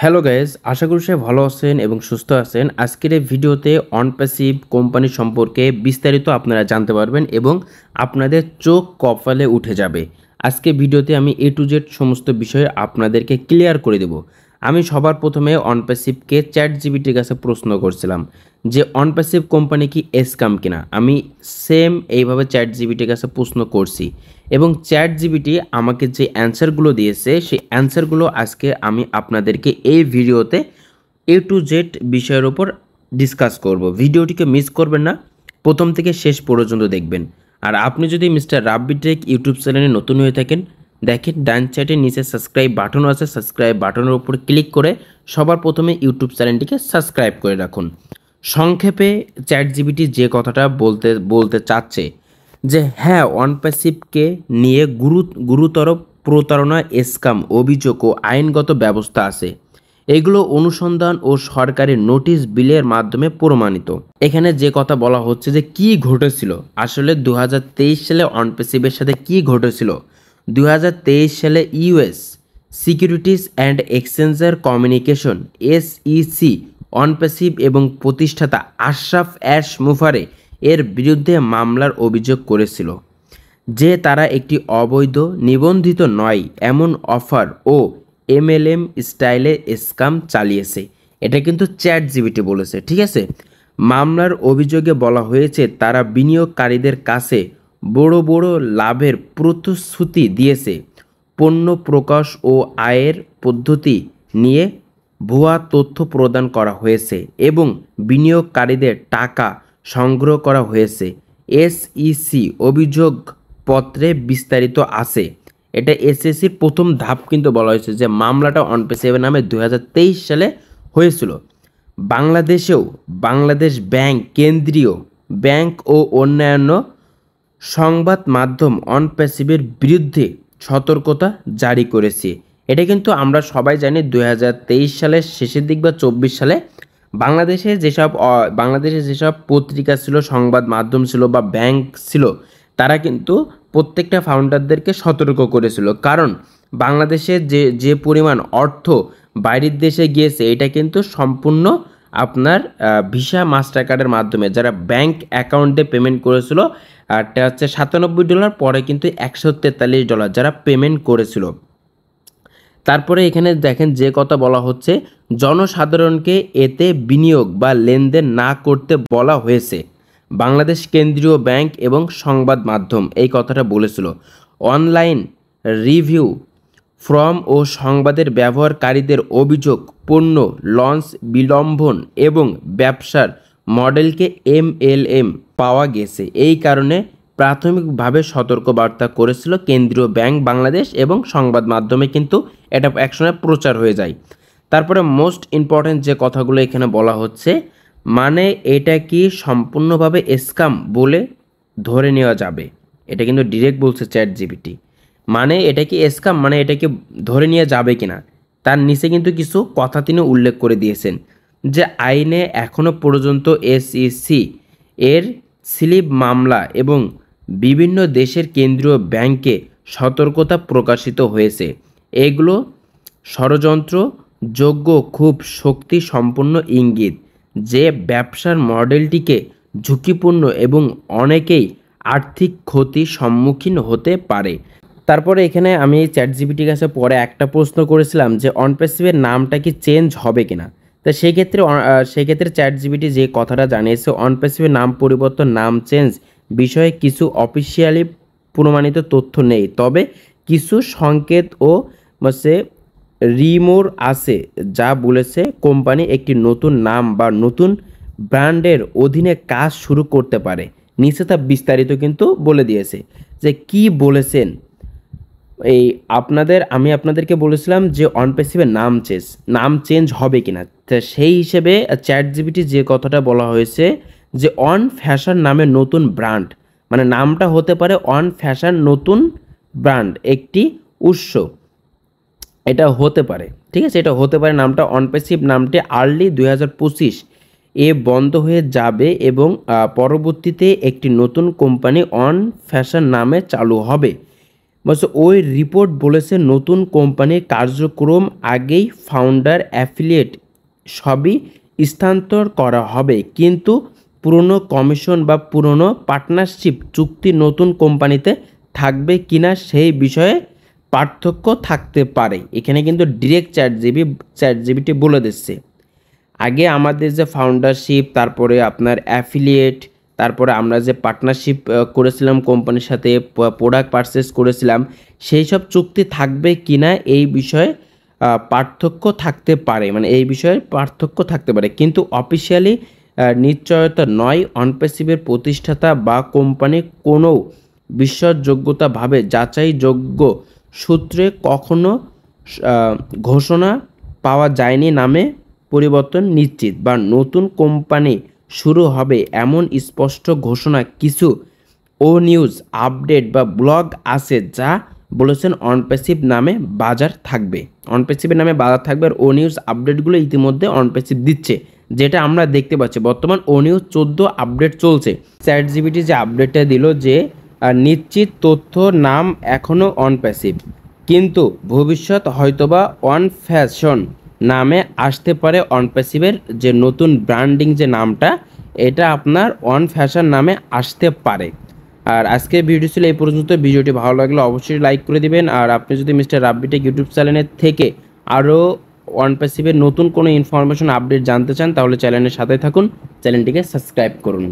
Hello guys, আশা করি সবাই ভালো আছেন এবং সুস্থ আছেন। আজকের এই ভিডিওতে অনপ্যাসিভ কোম্পানি সম্পর্কে বিস্তারিত আপনারা জানতে পারবেন এবং আপনাদের চোখ কপালে উঠে যাবে। আজকে ভিডিওতে আমি এ টু জেড সমস্ত বিষয়ে আপনাদেরকে ক্লিয়ার করে দেব। আমি সবার প্রথমে অনপ্যাসিভকে চ্যাট জিপিটির কাছে প্রশ্ন করছিলাম যে অনপ্যাসিভ কোম্পানি কি স্ক্যাম কিনা। আমি সেম এইভাবে চ্যাট জিপিটির কাছে প্রশ্ন করছি এবং চ্যাট জিপিটি আমাকে যে অ্যান্সারগুলো দিয়েছে সেই অ্যান্সারগুলো আজকে আমি আপনাদেরকে এই ভিডিওতে এ টু জেড বিষয়ের ওপর ডিসকাস করব। ভিডিওটিকে মিস করবেন না, প্রথম থেকে শেষ পর্যন্ত দেখবেন। আর আপনি যদি মিস্টার রাব্বি টেক ইউটিউব চ্যানেলে নতুন হয়ে থাকেন, দেখেন ডান চ্যাটের নিচে সাবস্ক্রাইব বাটন আছে, সাবস্ক্রাইব বাটনের উপর ক্লিক করে সবার প্রথমে ইউটিউব চ্যানেলটিকে সাবস্ক্রাইব করে রাখুন। সংক্ষেপে চ্যাট জিপিটি যে কথাটা বলতে চাচ্ছে যে হ্যাঁ, অনপ্যাসিভকে নিয়ে গুরুতর প্রতারণা, স্ক্যাম অভিযোগ ও আইনগত ব্যবস্থা আছে। এগুলো অনুসন্ধান ও সরকারি নোটিশ বিলের মাধ্যমে প্রমাণিত। এখানে যে কথা বলা হচ্ছে যে কি ঘটেছিল আসলে 2023 সালে অনপ্যাসিভের সাথে কি ঘটেছিল। 2023 সালে ইউএস সিকিউরিটিজ অ্যান্ড এক্সচেঞ্জের কমিউনিকেশন SEC অনপ্যাসিভ এবং প্রতিষ্ঠাতা আশরাফ অ্যাশ মুফারে এর বিরুদ্ধে মামলার অভিযোগ করেছিল যে তারা একটি অবৈধ, নিবন্ধিত নয় এমন অফার ও MLM স্টাইলে স্ক্যাম চালিয়েছে। এটা কিন্তু চ্যাট জিপিটি বলেছে, ঠিক আছে। মামলার অভিযোগে বলা হয়েছে তারা বিনিয়োগকারীদের কাছে বড় বড় লাভের প্রতিশ্রুতি দিয়েছে, পণ্য প্রকাশ ও আয়ের পদ্ধতি নিয়ে ভুয়া তথ্য প্রদান করা হয়েছে এবং বিনিয়োগকারীদের টাকা সংগ্রহ করা হয়েছে। SEC অভিযোগপত্রে বিস্তারিত আছে। এটা SECর প্রথম ধাপ কিন্তু বলা হয়েছে যে মামলাটা অনপ্যাসিভের নামে 2023 সালে হয়েছিল। বাংলাদেশেও বাংলাদেশ ব্যাংক, কেন্দ্রীয় ব্যাংক ও অন্যান্য সংবাদ মাধ্যম অনপ্যাসিভের বিরুদ্ধে সতর্কতা জারি করেছে। এটা কিন্তু আমরা সবাই জানি 2023 সালের শেষের দিক বা 24 সালে বাংলাদেশে যেসব পত্রিকা ছিল, সংবাদ মাধ্যম ছিল বা ব্যাংক ছিল, তারা কিন্তু প্রত্যেকটা ফাউন্ডারদেরকে সতর্ক করেছিল। কারণ বাংলাদেশে যে পরিমাণ অর্থ বাইরের দেশে গিয়েছে এটা কিন্তু সম্পূর্ণ আপনার ভিসা, মাস্টার কার্ডের মাধ্যমে। যারা ব্যাংক অ্যাকাউন্টে পেমেন্ট করেছিল এটা হচ্ছে $97, পরে কিন্তু $143 যারা পেমেন্ট করেছিল। তারপরে এখানে দেখেন যে কথা বলা হচ্ছে, জনসাধারণকে এতে বিনিয়োগ বা লেনদেন না করতে বলা হয়েছে। বাংলাদেশ কেন্দ্রীয় ব্যাংক এবং সংবাদ মাধ্যম এই কথাটা বলেছিল। অনলাইন রিভিউ ফর্ম ও সংবাদের ব্যবহারকারীদের অভিযোগ পণ্য লঞ্চ বিলম্বন এবং ব্যবসার মডেলকে MLM পাওয়া গেছে। এই কারণে প্রাথমিকভাবে সতর্কবার্তা করেছিল কেন্দ্রীয় ব্যাংক বাংলাদেশ এবং সংবাদ মাধ্যমে, কিন্তু এটা একসময় প্রচার হয়ে যায়। তারপরে মোস্ট ইম্পর্ট্যান্ট যে কথাগুলো এখানে বলা হচ্ছে, মানে এটা কি সম্পূর্ণভাবে স্ক্যাম বলে ধরে নেওয়া যাবে। এটা কিন্তু ডিরেক্ট বলছে চ্যাট জিপিটি। মানে এটা কি স্ক্যাম, মানে এটা কি ধরে নেওয়া যাবে কিনা, তার নিচে কিন্তু কিছু কথা তিনি উল্লেখ করে দিয়েছেন যে আইনে এখনও পর্যন্ত SEC এর স্লিপ মামলা এবং বিভিন্ন দেশের কেন্দ্রীয় ব্যাংকে সতর্কতা প্রকাশিত হয়েছে। এগুলো ষড়যন্ত্র যোগ্য খুব শক্তি সম্পন্ন ইঙ্গিত যে ব্যবসার মডেলটিকে ঝুঁকিপূর্ণ এবং অনেকেই আর্থিক ক্ষতির সম্মুখীন হতে পারে। তারপরে এখানে আমি এই চ্যাট জিপিটির কাছে পরে একটা প্রশ্ন করেছিলাম যে অনপ্যাসিভের নামটা কি চেঞ্জ হবে কিনা। তো সেক্ষেত্রে চ্যাট জিপিটি যে কথাটা জানিয়েছে, অনপ্যাসিভের নাম পরিবর্তন, নাম চেঞ্জ বিষয়ে কিছু অফিসিয়ালি প্রমাণিত তথ্য নেই, তবে কিছু সংকেত ও রিমোর আছে যা বলেছে কোম্পানি একটি নতুন নাম বা নতুন ব্র্যান্ডের অধীনে কাজ শুরু করতে পারে। নিচে তা বিস্তারিত কিন্তু বলে দিয়েছে যে কি বলেছেন। আমি আপনাদেরকে বলেছিলাম যে অনপ্যাসিভের নাম চেঞ্জ হবে কিনা। তো সেই হিসেবে চ্যাট জিপিটি যে কথাটা বলা হয়েছে যে অন ফ্যাশন নামে নতুন ব্র্যান্ড, মানে নামটা হতে পারে অন ফ্যাশন নতুন ব্র্যান্ড একটি উৎস, এটা হতে পারে, ঠিক আছে, এটা হতে পারে। নামটা অনপ্যাসিভ নামটি আর্লি 2025 বন্ধ হয়ে যাবে এবং পরবর্তীতে একটি নতুন কোম্পানি অন ফ্যাশন নামে চালু হবে। বলছে ওই রিপোর্ট বলেছে নতুন কোম্পানির কার্যক্রম আগেই ফাউন্ডার অ্যাফিলিয়েট সবই স্থানান্তর করা হবে, কিন্তু পুরনো কমিশন বা পুরনো পার্টনারশিপ চুক্তি নতুন কোম্পানিতে থাকবে কিনা সেই বিষয়ে পার্থক্য থাকতে পারে। এখানে কিন্তু ডিরেক্ট চ্যাট জিপিটি বলে দিচ্ছে আগে আমাদের যে ফাউন্ডারশিপ, তারপরে আপনার অ্যাফিলিয়েট, তারপরে আমরা যে পার্টনারশিপ করেছিলাম কোম্পানির সাথে, প্রোডাক্ট পারচেস করেছিলাম, সেই সব চুক্তি থাকবে কিনা এই বিষয়ে পার্থক্য থাকতে পারে, মানে এই বিষয়ে পার্থক্য থাকতে পারে, কিন্তু অফিসিয়ালি নিশ্চয়তা নয়। অনপ্যাসিভের প্রতিষ্ঠাতা বা কোম্পানি কোনো বিশ্বাসযোগ্যতাভাবে যাচাইযোগ্য সূত্রে কখনো ঘোষণা পাওয়া যায়নি নামে পরিবর্তন নিশ্চিত বা নতুন কোম্পানি শুরু হবে এমন স্পষ্ট ঘোষণা কিছু ও নিউজ আপডেট বা ব্লগ আছে যা বলেছেন অনপ্যাসিভ নামে বাজার থাকবে। অনপ্যাসিভের নামে বাজার থাকবে আর ও নিউজ আপডেটগুলো ইতিমধ্যে অনপ্যাসিভ দিচ্ছে, যেটা আমরা দেখতে পাচ্ছি। বর্তমান ও নিউজ 14 আপডেট চলছে। চ্যাট জিপিটি যে আপডেটটা দিল যে নিশ্চিত তথ্য নাম এখনও অনপ্যাসিভ, কিন্তু ভবিষ্যৎ হয়তোবা অন ফ্যাশন নামে আসতে পারে। অনপ্যাসিভের যে নতুন ব্র্যান্ডিং যে নামটা, এটা আপনার অন ফ্যাশন নামে আসতে পারে। আর আজকের ভিডিও ছিল এই পর্যন্ত। ভিডিওটি ভালো লাগলে অবশ্যই লাইক করে দিবেন। আর আপনি যদি মিস্টার রাব্বিটেক ইউটিউব চ্যানেলের থেকে আরও অনপ্যাসিভের নতুন কোনো ইনফরমেশন আপডেট জানতে চান, তাহলে চ্যানেলের সাথে থাকুন, চ্যানেলটিকে সাবস্ক্রাইব করুন।